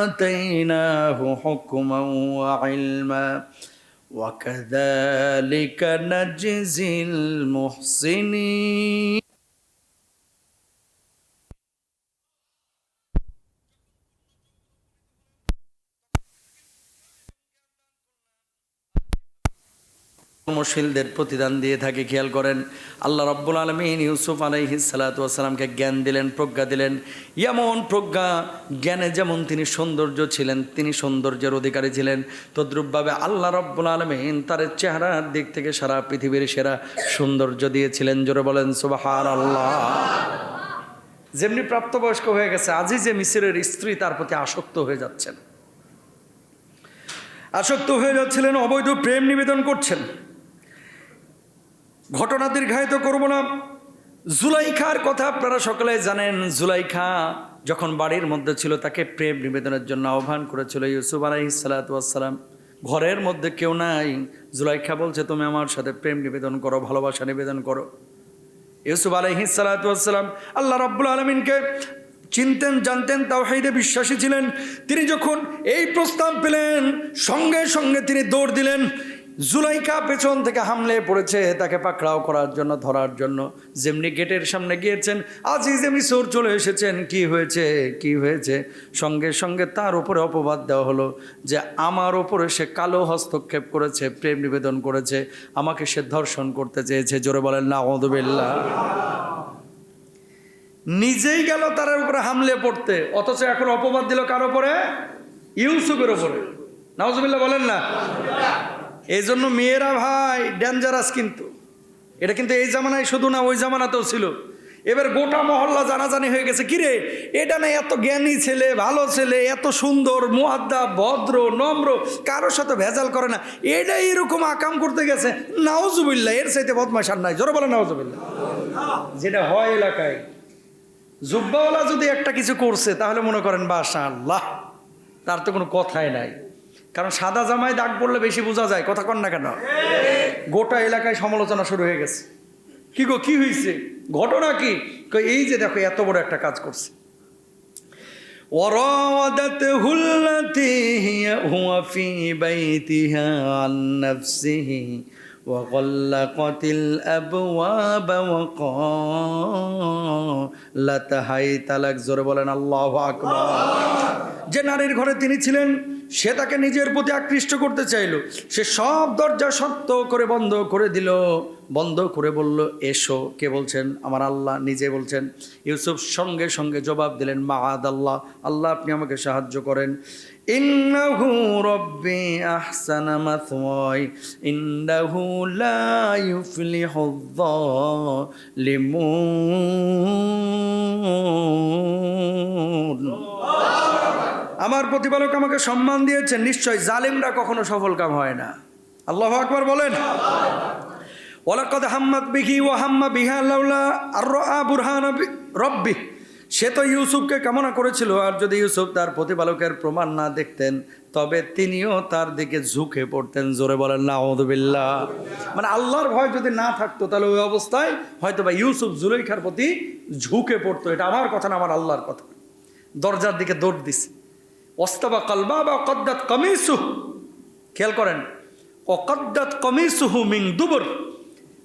আতাইনাহু হুকমান ওয়া ইলমা ওয়া কাযালিকা নাজজিল মুহসিনিন। কর্মশীলদের প্রতিদান দিয়ে থাকে। খেয়াল করেন, আল্লাহ রাব্বুল আলামিন ইউসুফ আলাইহিস সালাতু ওয়াস সালামকে জ্ঞান দিলেন, প্রজ্ঞা দিলেন। এমন প্রজ্ঞা জ্ঞানে যেমন তিনি সৌন্দর্য ছিলেন, তিনি সৌন্দর্যের অধিকারী ছিলেন, তদ্রূপভাবে আল্লাহ রাব্বুল আলামিন তার চেহারার দিক থেকে সারা পৃথিবীর সেরা সৌন্দর্য দিয়েছিলেন। জোরে বলেন সুবহানাল্লাহ। যেমনি প্রাপ্তবয়স্ক হয়ে গেছে, আজিজে মিসরের স্ত্রী তার প্রতি আসক্ত হয়ে যাচ্ছেন, আসক্ত হয়ে যাচ্ছিলেন, অবৈধ প্রেম নিবেদন করছেন। ঘটনা দীর্ঘায়িত করব না। জুলাইখার কথা আপনারা সকলে জানেন। জুলাইখা যখন বাড়ির মধ্যে ছিল তাকে প্রেম নিবেদনের জন্য আহ্বান করেছিল ইউসুফ আলাইহিস সালাতু ওয়াস সালাম। ঘরের মধ্যে কেউ নাই, জুলাইখা বলছে তুমি আমার সাথে প্রেম নিবেদন করো, ভালোবাসা নিবেদন করো। ইউসুফ আলাইহিস সালাতু ওয়াস সালাম আল্লাহ রাব্বুল আলামিনকে চিনতেন, জানতেন, তাওহীদে বিশ্বাসী ছিলেন। তিনি যখন এই প্রস্তাব পেলেন সঙ্গে সঙ্গে তিনি দৌড় দিলেন। জুলাইখা পেছন থেকে হামলে পড়েছে তাকে পাকড়াও করার জন্য, ধরার জন্য। যেমনি গেটের সামনে গিয়েছেন, আজিজে মিসর চলে এসেছেন। কি হয়েছে, কি হয়েছে? সঙ্গে সঙ্গে তার উপরে অপবাদ দেওয়া হলো যে আমার উপরে সে কালো হস্তক্ষেপ করেছে, প্রেম নিবেদন করেছে, আমাকে সে ধর্ষণ করতে চেয়েছে। জোরে বলেন নাউযুবিল্লাহ। নিজেই গেল তার উপরে হামলে পড়তে, অথচ এখন অপবাদ দিল কার উপরে? ইউসুফের উপরে। নাউযুবিল্লাহ বলেন না। এই জন্য মেয়েরা ভাই ডেঞ্জারাস, কিন্তু এটা কিন্তু এই জামানায় শুধু না, ওই জামানাতেও ছিল। এবার গোটা মহল্লা জানাজানি হয়ে গেছে, কিরে এটা না এত জ্ঞানী ছেলে, ভালো ছেলে, এত সুন্দর, মুআদ্দাব, ভদ্র, নম্র, কারোর সাথে ভেজাল করে না, এটা এরকম আকাম করতে গেছে। নাউযুবিল্লাহ, এর চাইতে বদমাশ আর নাই। জোরে বলে নাউযুবিল্লাহ। যেটা হয় এলাকায়, জুব্বাওয়ালা যদি একটা কিছু করছে তাহলে মনে করেন মাশাআল্লাহ, তার তো কোনো কথাই নাই। কারণ সাদা জামায় দাগ পড়লে বেশি বোঝা যায়, কথা কন না কেন? গোটা এলাকায় সমালোচনা শুরু হয়ে গেছে। কি গো, কি হয়েছে, ঘটনা কি? এই যে দেখো এত বড় একটা কাজ করছে। وراودته التي هو في بيتها عن نفسه وغلقت الأبواب وقالت هيت لك। জোরে বলেন আল্লাহু আকবার। যে নারীর ঘরে তিনি ছিলেন সে তাকে নিজের প্রতি আকৃষ্ট করতে চাইল। সে সব দরজা শক্ত করে বন্ধ করে দিল, বন্ধ করে বলল এসো। কে বলছেন? আমার আল্লাহ নিজে বলছেন। ইউসুফ সঙ্গে সঙ্গে জবাব দিলেন মাআদাল্লাহ, আল্লাহ আপনি আমাকে সাহায্য করেন। ইন্নাহু রাব্বি আহসানা মাথওয়াই ইন্নাহু লা ইউফলিহুয যালিমুন। আমার প্রতিপালক আমাকে সম্মান দিয়েছেন, নিশ্চয় জালিমরা কখনো সফল কাম হয় না। আল্লাহু আকবার বলেন। ওয়ালাকাদ হাম্মাত বিহি ওয়া হাম্মা বিহা লাউলা আররা বুরহান রাব্বি। সে তো ইউসুফকে কামনা করেছিল, আর যদি ইউসুফ তার প্রতিপালকের প্রমাণ না দেখতেন তবে তিনিও তার দিকে ঝুঁকে পড়তেন। জোরে বলেন নাউযুবিল্লাহ। মানে আল্লাহর ভয় যদি না থাকতো তাহলে ওই অবস্থায় হয়তো বা ইউসুফ জুলাইখার প্রতি ঝুঁকে পড়তো। এটা আমার কথা না, আমার আল্লাহর কথা। দরজার দিকে দৌড় দিছে। ওয়াস্তাবা কালবাবা ওয়াকাদ্দাত কামিসুহু। খেয়াল করেন, ওয়াকাদ্দাত কামিসুহু মিন দুবুর।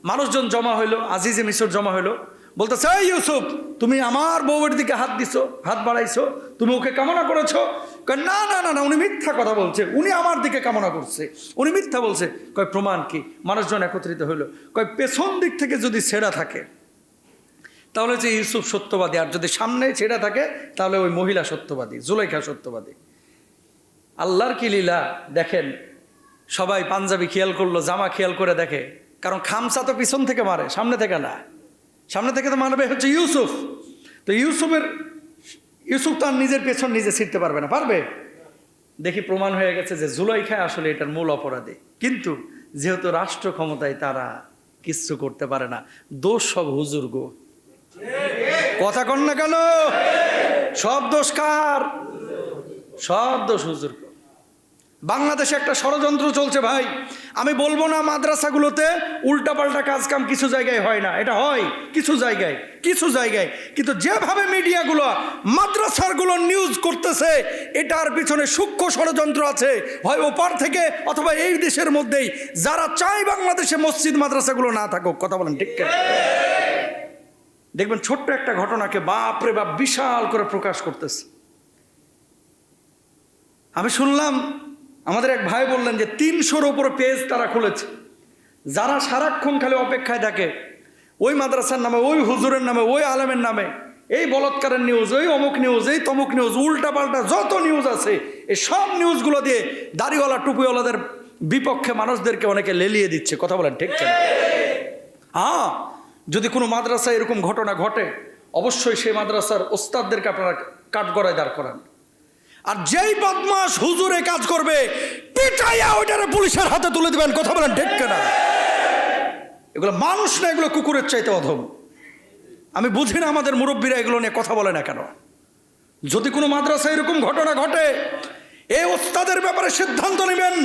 মানুষজন জমা হইলো, আজিজে মিসর জমা হইলো, বলতেছে এই ইউসুফ তুমি আমার বউয়ের দিকে হাত দিছো, হাত বাড়াইছো, তুমি ওকে কামনা করেছো? কয় না না না না, উনি মিথ্যা কথা বলছে, উনি আমার দিকে কামনা করছে, উনি মিথ্যা বলছে। কয় প্রমাণ কি? মানুষজন একত্রিত হইলো। কয় পেছন দিক থেকে যদি ছেঁড়া থাকে তাহলে যে ইউসুফ সত্যবাদী, আর যদি সামনে ছেঁড়া থাকে তাহলে ওই মহিলা সত্যবাদী, জুলাইখা সত্যবাদী। আল্লাহর কি লীলা দেখেন। সবাই পাঞ্জাবি খেয়াল করলো, জামা খেয়াল করে দেখে, কারণ খামসা তো পিছন থেকে মারে, সামনে থেকে না। সামনে থেকে তো মারবে হচ্ছে ইউসুফ। তো ইউসুফ তো আর নিজের পেছন নিজে ছিঁড়তে পারবে না, পারবে? দেখি প্রমাণ হয়ে গেছে যে জুলাইখা আসলে এটার মূল অপরাধী। কিন্তু যেহেতু রাষ্ট্র ক্ষমতায় তারা কিচ্ছু করতে পারে না, দোষ সব হুজুর গো। কথা কন না কেন? সব দোষ কার? সব দোষ হুজুর। বাংলাদেশে একটা ষড়যন্ত্র চলছে ভাই। আমি বলবো না মাদ্রাসাগুলোতে উল্টাপাল্টা কাজকাম কিছু জায়গায় হয় না, এটা হয় কিছু জায়গায়, কিছু জায়গায়। কিন্তু যেভাবে মিডিয়াগুলো মাদ্রাসাগুলো নিউজ করতেছে, এটার পিছনে সূক্ষ্ম ষড়যন্ত্র আছে, হয় ওপার থেকে অথবা এই দেশের মধ্যেই, যারা চায় বাংলাদেশে মসজিদ মাদ্রাসাগুলো না থাকুক। কথা বলেন ঠিক কিনা? দেখবেন ছোট্ট একটা ঘটনাকে বাপরে বাপ বিশাল করে প্রকাশ করতেছে। আমি শুনলাম আমাদের এক ভাই বললেন যে 300-র উপরে পেজ তারা খুলেছে, যারা সারাক্ষণ খালি অপেক্ষায় থাকে ওই মাদ্রাসার নামে, ওই হুজুরের নামে, ওই আলেমের নামে এই বলৎকারের নিউজ, ওই অমুক নিউজ, এই তমুক নিউজ, উল্টাপাল্টা যত নিউজ আছে, এই সব নিউজগুলো দিয়ে দাড়িওয়ালা টুপিওয়ালাদের বিপক্ষে মানুষদেরকে অনেকে লেলিয়ে দিচ্ছে। কথা বলেন ঠিক কিনা? হ্যাঁ, যদি কোনো মাদ্রাসায় এরকম ঘটনা ঘটে অবশ্যই সেই মাদ্রাসার ওস্তাদদেরকে আপনারা কাঠগড়ায় দাঁড় করান। আর যেই বদমাস হুজুরে কাজ করবে পিটাইয়া ওইটারে পুলিশের হাতে তুলে দিবেন। কথা বলেন ঠিক কিনা? এগুলো মানুষ না, এগুলো কুকুরের চাইতে অধম। আমি বুঝি না আমাদের মুরব্বীরা এগুলো নিয়ে কথা বলে না কেন। যদি কোনো মাদ্রাসায় এরকম ঘটনা ঘটে, এই ওস্তাদের ব্যাপারে সিদ্ধান্ত নেবেন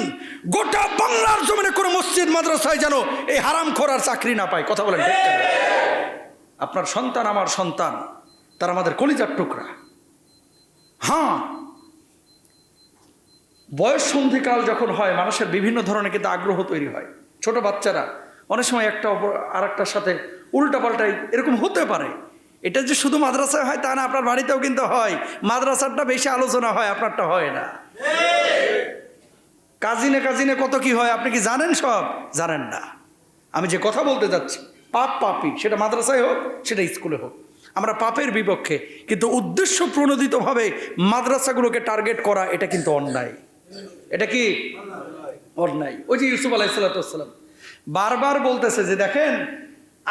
গোটা বাংলার জমিনে কোনো মসজিদ মাদ্রাসায় যেন এই হারামখোর আর চাকরি না পায়। কথা বলেন ঠিক কিনা? আপনার সন্তান আমার সন্তান, তারা আমাদের কলিজার টুকরা। হ্যাঁ, বয়স সন্ধিকাল যখন হয় মানুষের বিভিন্ন ধরনের কিন্তু আগ্রহ তৈরি হয়। ছোট বাচ্চারা অনেক সময় একটা আর একটার সাথে উল্টাপাল্টাই এরকম হতে পারে। এটা যে শুধু মাদ্রাসায় হয় তা না, আপনার বাড়িতেও কিন্তু হয়। মাদ্রাসারটা বেশি আলোচনা হয়, আপনারটা হয় না। কাজিনে কাজিনে কত কি হয় আপনি কি জানেন? সব জানেন না। আমি যে কথা বলতে যাচ্ছি, পাপি, সেটা মাদ্রাসায় হোক সেটা স্কুলে হোক, আমরা পাপের বিপক্ষে। কিন্তু উদ্দেশ্য প্রণোদিতভাবে মাদ্রাসাগুলোকে টার্গেট করা, এটা কিন্তু অন্যায়। এটা কি অন্যায়? ওই যে ইউসুফ আলাইহিসসালাম বারবার বলতেছে যে দেখেন,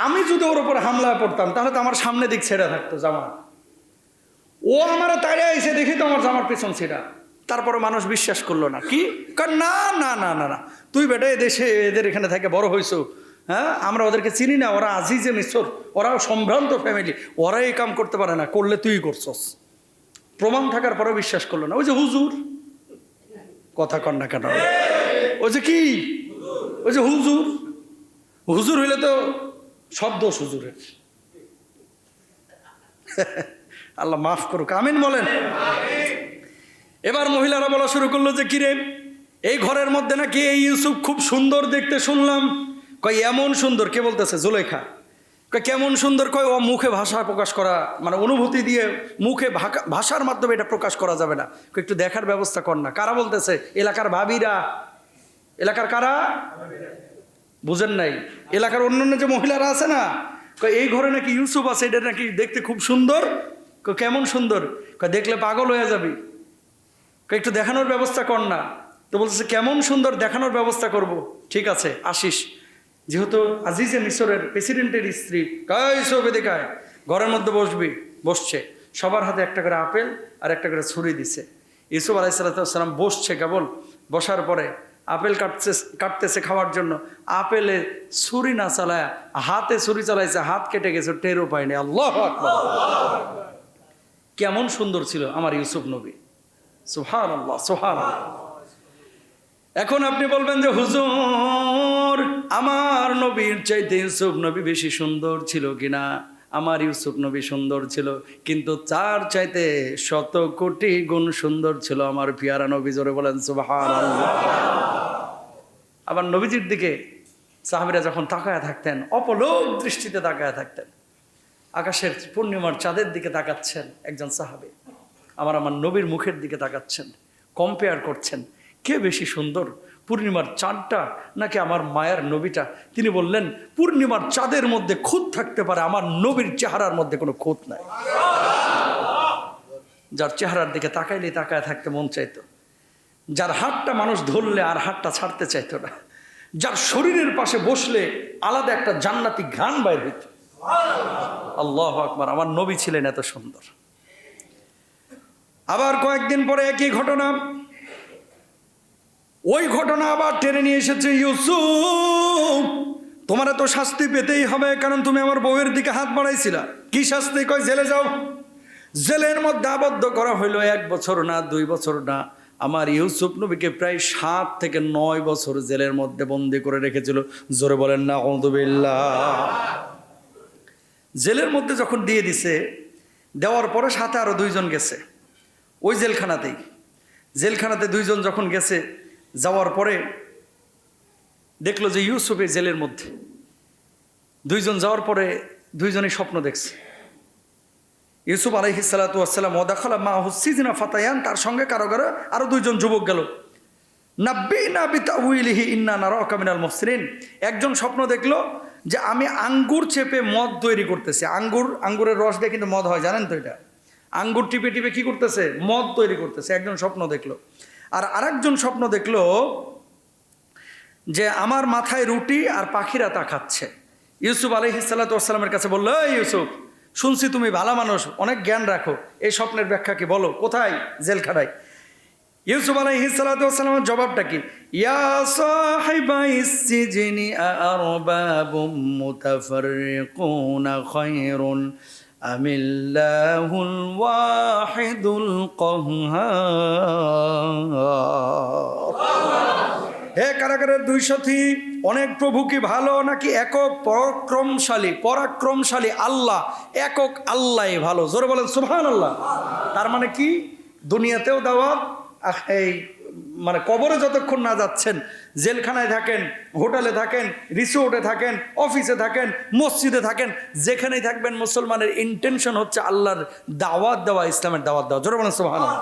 আমি যদি ওর উপর হামলা করতাম তাহলে তো আমার সামনে দিক ছেড়ে থাকতো জামা, ও আমার তাড়ে এসে দেখি তো আমার জামার পেছন ছেড়া। তারপরে মানুষ বিশ্বাস করলো না। কি না না না না না, তুই বেটা এদেশে এদের এখানে থেকে বড় হইছো, হ্যাঁ, আমরা ওদেরকে চিনি না, ওরা আজিজে মিশর, ওরাও সম্ভ্রান্ত ফ্যামিলি, ওরা এই কাম করতে পারে না, করলে তুই করছস। প্রমাণ থাকার পরেও বিশ্বাস করলো না। ওই যে হুজুর, কথা কন না কেন? ওই যে কি, ওই যে হুজুর, হুজুর হইলে তো সব দোষ হুজুরের। আল্লাহ মাফ করুক, আমিন বলেন। এবার মহিলারা বলা শুরু করলো যে কিরে, এই ঘরের মধ্যে নাকি এই ইউসুফ খুব সুন্দর দেখতে শুনলাম। কয় এমন সুন্দর? কে বলতেছে? জুলেখা। কয় কেমন সুন্দর? কয় ও মুখে ভাষা প্রকাশ করা, মানে অনুভূতি দিয়ে মুখে ভাষার মাধ্যমে এটা প্রকাশ করা যাবে না। একটু দেখার ব্যবস্থা কর না। কারা বলতেছে? এলাকার ভাবিরা। এলাকার কারা? বুঝেন নাই? এলাকার অন্যান্য যে মহিলারা আছে না, কয় এই ঘরে নাকি ইউসুফ আছে, এটা নাকি দেখতে খুব সুন্দর। কেমন সুন্দর? কয় দেখলে পাগল হয়ে যাবি, একটু দেখানোর ব্যবস্থা কর না। তো বলতেছে কেমন সুন্দর, দেখানোর ব্যবস্থা করব। ঠিক আছে আসিস, যেহেতু আজিজে মিশরের প্রেসিডেন্টের স্ত্রী, সবে দেখায় ঘরের মধ্যে বসবি। বসছে, সবার হাতে একটা করে আপেল আর একটা করে ছুরি দিছে। ইউসুফ আলাইহিসসালাম বসছে, কেবল বসার পরে আপেল কাটতেছে খাওয়ার জন্য। আপেলে ছুরি না চালায় হাতে ছুরি চালাইছে, হাত কেটে গেছে, টেরও পায়নি। আল্লাহু আকবার! কেমন সুন্দর ছিল আমার ইউসুফ নবী। সুবহানাল্লাহ, সুবহানাল্লাহ। এখন আপনি বলবেন যে হুজুর, আমার নবীর চাইতে ইউসুফ নবী বেশি সুন্দর ছিল কিনা? আমার ইউসুফ নবী সুন্দর ছিল, কিন্তু তার চাইতে 100 কোটি গুণ সুন্দর ছিল আমার পিয়ারা নবী। জোরে বলেন সুবহানাল্লাহ। আবার নবীজির দিকে সাহাবীরা যখন তাকায় থাকতেন, অপলক দৃষ্টিতে তাকায় থাকতেন। আকাশের পূর্ণিমার চাঁদের দিকে তাকাচ্ছেন একজন সাহাবী, আমার নবীর মুখের দিকে তাকাচ্ছেন, কম্পেয়ার করছেন কে বেশি সুন্দর, পূর্ণিমার চাঁদটা নাকি আমার মায়ের নবীটা? তিনি বললেন, পূর্ণিমার চাঁদের মধ্যে খুঁত থাকতে পারে, আমার নবীর চেহারার মধ্যে কোনো খুঁত নাই। যার চেহারার দিকে তাকাইলে তাকায় থাকতে মন চাইতো, যার হাতটা মানুষ ধরলে আর হাতটা ছাড়তে চাইতো না, যার শরীরের পাশে বসলে আলাদা একটা জান্নাতি ঘ্রাণ বাইর হইত। আল্লাহু আকবার! আমার নবী ছিলেন এত সুন্দর। আবার কয়েকদিন পরে একই ঘটনা, ওই ঘটনা আবার টেনে নিয়ে এসেছে। ইউসুফ, তোমার তো শাস্তি পেতেই হবে, কারণ তুমি আমার বউয়ের দিকে হাত বাড়াইছিলা। কি শাস্তি? কয় জেলে যাও। জেলের মধ্যে আবদ্ধ করা হইল 1 বছর না 2 বছর না, আমার ইউসুফ নবীকে প্রায় 7 থেকে 9 বছর জেলের মধ্যে বন্দি করে রেখেছিল। জোরে বলেন না আউযুবিল্লাহ। জেলের মধ্যে যখন দিয়ে দিছে, দেওয়ার পরে সাথে আরো 2 জন গেছে ওই জেলখানাতে 2 জন যখন গেছে, যাওয়ার পরে দেখলো যে ইউসুফ এই জেলের মধ্যে। 2 জন যাওয়ার পরে 2 জনই স্বপ্ন দেখছে। ইউসুফ আলাইহিসসালাতু ওয়াসসালাম ওয়াদাখালা মাহু সিজনা ফাতায়ান, তার সঙ্গে কারো আরো 2 জন যুবক গেল। নাব্বিনা বিতাউইলিহি ইন্না নারাকা মিনাল মুহসিনিন। একজন স্বপ্ন দেখলো যে আমি আঙ্গুর চেপে মদ তৈরি করতেছি। আঙ্গুরের রস দিয়ে কিন্তু মদ হয়, জানেন তো? এটা আঙ্গুর টিপে টিপে কি করতেছে? মদ তৈরি করতেছে। একজন স্বপ্ন দেখলো। আর আরেকজন স্বপ্ন দেখলো যে আমার মাথায় রুটি আর পাখিরা তা খাচ্ছে। ইউসুফ আলাইহিসসালাতু ওয়াসসালামের কাছে বললো, এই ইউসুফ, শুনছি তুমি ভালো মানুষ, অনেক জ্ঞান রাখো, এই স্বপ্নের ব্যাখ্যা কি বলো? কোথায়? জেলখানায়। ইউসুফ আলাইহিস সালাতু ওয়াস সালামের জবাবটা কি? ইয়া সাহিবাইস সিজনি আরবাবুম মুতাফাররিকুনা খায়রুন আমিল্লাহুল ওয়াহিদুল কাহ্হার। হে কারাগারের দুই সাথী, অনেক প্রভু কি ভালো নাকি একক পরাক্রমশালী আল্লাহ? একক আল্লাহই ভালো। জোরে বলেন সুবহানাল্লাহ। তার মানে কি? দুনিয়াতেও দাওয়াত, এই মানে কবরে যতক্ষণ না যাচ্ছেন, জেলখানায় থাকেন, হোটেলে থাকেন, রিসোর্টে থাকেন, অফিসে থাকেন, মসজিদে থাকেন, যেখানেই থাকবেন মুসলমানের ইন্টেনশন হচ্ছে আল্লাহর দাওয়াত দেওয়া, ইসলামের দাওয়াত দেওয়া। জোরে বলেন সুবহানাল্লাহ।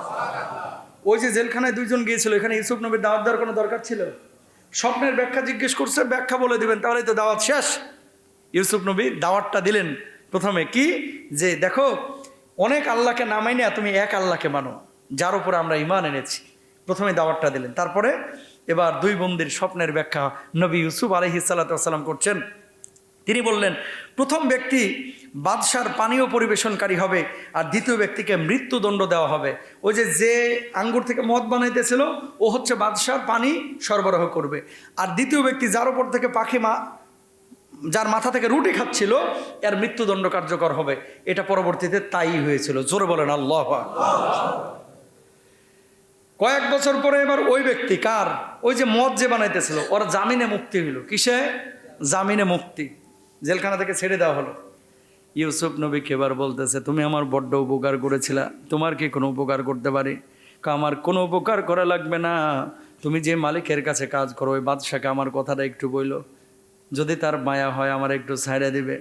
ওই যে জেলখানায় দুইজন গিয়েছিল, এখানে ইউসুফ নবীর দাওয়াত দেওয়ার কোনো দরকার ছিল? স্বপ্নের ব্যাখ্যা জিজ্ঞেস করছে, ব্যাখ্যা বলে দিবেন, তাহলেই তো দাওয়াত শেষ। ইউসুফ নবী দাওয়াতটা দিলেন প্রথমে কি, যে দেখো অনেক আল্লাহকে না মাইনে তুমি এক আল্লাহকে মানো, যার উপরে আমরা ঈমান এনেছি। প্রথমে দাওয়াতটা দিলেন। তারপরে এবার দুই বন্দির স্বপ্নের ব্যাখ্যা নবী ইউসুফ আলাইহিস সালাতু ওয়াস সালাম করছেন। তিনি বললেন, প্রথম ব্যক্তি বাদশার পানীয় পরিবেশনকারী হবে, আর দ্বিতীয় ব্যক্তিকে মৃত্যুদণ্ড দেওয়া হবে। ওই যে আঙ্গুর থেকে মদ বানাইতেছিল, ও হচ্ছে বাদশার পানি সরবরাহ করবে। আর দ্বিতীয় ব্যক্তি যার উপর থেকে যার মাথা থেকে রুটি খাচ্ছিল, এর মৃত্যুদণ্ড কার্যকর হবে। এটা পরবর্তীতে তাই হয়েছিল। জোরে বলেন আল্লাহু আকবার। কয়েক বছর পরে এবার ওই ব্যক্তি, কার? ওই যে মদ যে বানাইতেছিল, ওর জামিনে মুক্তি হইল। কিসে? জামিনে মুক্তি, জেলখানা থেকে ছেড়ে দেওয়া হলো। ইউসুফ নবীকে এবার বলতেছে, তুমি আমার বড্ড উপকার করেছিলা, তোমার কি কোনো উপকার করতে পারি? আমার কোনো উপকার করা লাগবে না, তুমি যে মালিকের কাছে কাজ করো ওই বাদশাকে আমার কথাটা একটু বইলো, যদি তার মায়া হয় আমার একটু ছাইড়া দিবে।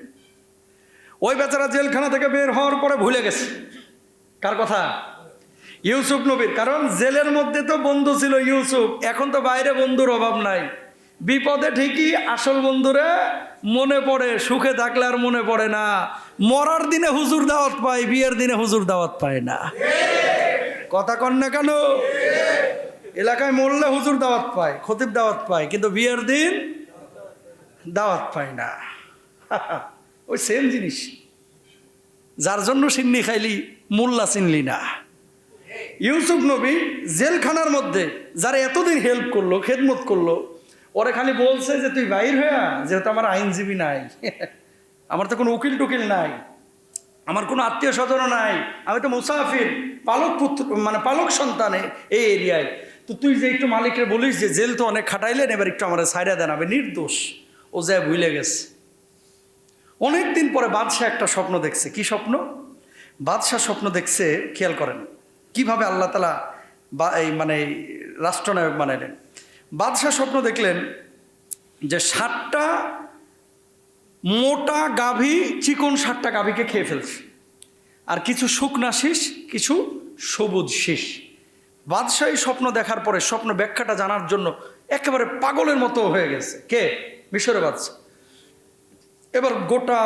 ওই বেচারা জেলখানা থেকে বের হওয়ার পরে ভুলে গেছে কার কথা? ইউসুফ নবীর। কারণ জেলের মধ্যে তো বন্ধু ছিল ইউসুফ, এখন তো বাইরে বন্ধুর অভাব নাই। বিপদে ঠিকই আসল বন্ধুরে মনে পড়ে, সুখে থাকলে আর মনে পড়ে না। মরার দিনে হুজুর দাওয়াত পায়, বিয়ের দিনে হুজুর দাওয়াত পায় না। কথা কন না কেন? এলাকায় মরলে হুজুর দাওয়াত পায়, খতিব দাওয়াত পায়, কিন্তু বিয়ের দিন দাওয়াত পায় না। ওই সেম জিনিস, যার জন্য সিন্নি খাইলি মোল্লা চিনলি না। ইউসুফ নবী জেলখানার মধ্যে যারা এতদিন হেল্প করলো, খেদমত করলো, ওরা খালি বলছে যে তুই বাইর হয়ে, যেহেতু আমার আইনজীবী নাই, আমার তো কোনো উকিল টুকিল নাই, আমার কোনো আত্মীয় স্বজনও নাই, আমি তো মুসাফির, পালক পুত্র, মানে পালক সন্তানে এই এরিয়ায়, তো তুই যে একটু মালিকরে বলিস যে জেল তো অনেক খাটাইলেন, এবার একটু আমার সাইডা দেন, আমি নির্দোষ। ও যায় ভুলে গেছে। অনেকদিন পরে বাদশাহ একটা স্বপ্ন দেখছে। কি স্বপ্ন? বাদশাহ স্বপ্ন দেখছে, খেয়াল করেন কিভাবে আল্লাহ তাআলা এই মানে রাষ্ট্রনায়ক বানাইলেন। বাদশাহ স্বপ্ন দেখলেন যে 7টা মোটা গাভী, চিকন 7টা গাভীকে খেয়ে ফেলছে, আর কিছু শুকনা শীষ, কিছু সবুজ শীষ। বাদশাহ এই স্বপ্ন দেখার পরে স্বপ্ন ব্যাখ্যাটা জানার জন্য একেবারে পাগলের মতো হয়ে গেছে। কে? মিশরের বাদশাহ। এবার গোটা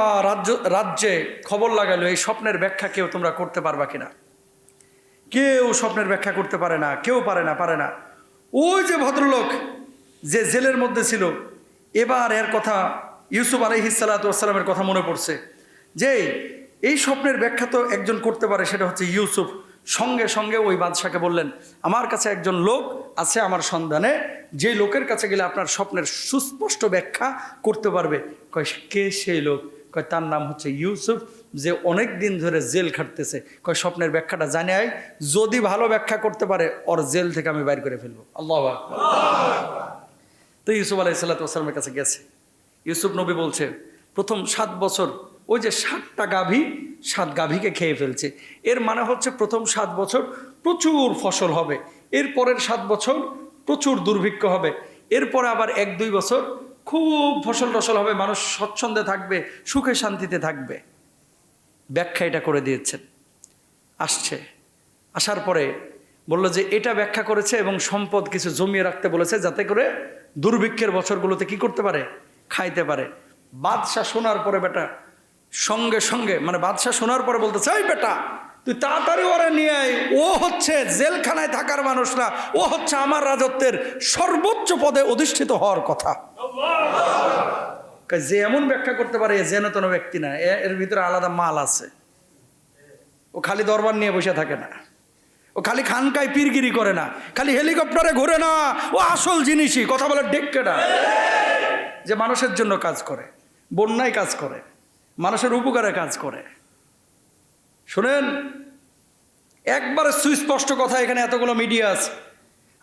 রাজ্যে খবর লাগালো, এই স্বপ্নের ব্যাখ্যা কেউ তোমরা করতে পারবা কিনা? কেউ স্বপ্নের ব্যাখ্যা করতে পারে না, কেউ পারে না। ওই যে ভদ্রলোক যে জেলের মধ্যে ছিল, এবার এর কথা ইউসুফ আলাইহিস সালাতু ওয়াস সালামের কথা মনে পড়ছে যে এই স্বপ্নের ব্যাখ্যা তো একজন করতে পারে, সেটা হচ্ছে ইউসুফ। সঙ্গে সঙ্গে ওই বাদশাকে বললেন, আমার কাছে একজন লোক আছে আমার সন্ধানে, যে লোকের কাছে গেলে আপনার স্বপ্নের সুস্পষ্ট ব্যাখ্যা করতে পারবে। কয়, কে সেই লোক? কয়, তার নাম হচ্ছে ইউসুফ, যে অনেক দিন ধরে জেল খাটতেছে। কয়, স্বপ্নের ব্যাখ্যাটা জানে আয়, যদি ভালো ব্যাখ্যা করতে পারে ওর জেল থেকে আমি বাইর করে ফেলবো। আল্লাহু আকবার। তো ইউসুফ আলাইহিস সালাতু ওয়াস সালামের কাছে গেছে। ইউসুফ নবী বলছে, প্রথম 7 বছর ওই যে 7টা গাভী, 7 গাভীকে খেয়ে ফেলছে। এর মানে হচ্ছে প্রথম 7 বছর প্রচুর ফসল হবে, এরপরের 7 বছর প্রচুর দুর্ভিক্ষ হবে, এরপরে আবার 1-2 বছর খুব ফসল টসল হবে, মানুষ স্বচ্ছন্দে থাকবে, সুখে শান্তিতে থাকবে। ব্যাখ্যা এটা করে দিয়েছেন। আসার পরে বলল যে এটা ব্যাখ্যা করেছে এবং সম্পদ কিছু জমিয়ে রাখতে বলেছে, যাতে করে দুর্ভিক্ষের বছরগুলোতে কি করতে পারে? খাইতে পারে। বাদশাহ শোনার পরে বেটা সঙ্গে সঙ্গে, মানে বাদশাহ শোনার পরে বলতেছে, এই বেটা তুই তাড়াতাড়ি ওরা নিয়ে আয়, ও হচ্ছে জেলখানায় থাকার মানুষ না, ও হচ্ছে আমার রাজত্বের সর্বোচ্চ পদে অধিষ্ঠিত হওয়ার কথা। যে এমন ব্যাখ্যা করতে পারে যেন তেন ব্যক্তি না, এর ভিতরে আলাদা মাল আছে। ও খালি দরবার নিয়ে বসে থাকে না, ও খালি খানকায় পীরগিরি করে না, খালি হেলিকপ্টারে ঘুরে না, ও আসল জিনিসই কথা বলে ডেকে না, যে মানুষের জন্য কাজ করে, বন্যায় কাজ করে, মানুষের উপকারে কাজ করে। শুনেন, একবারে সুস্পষ্ট কথা, এখানে এতগুলো মিডিয়া আছে,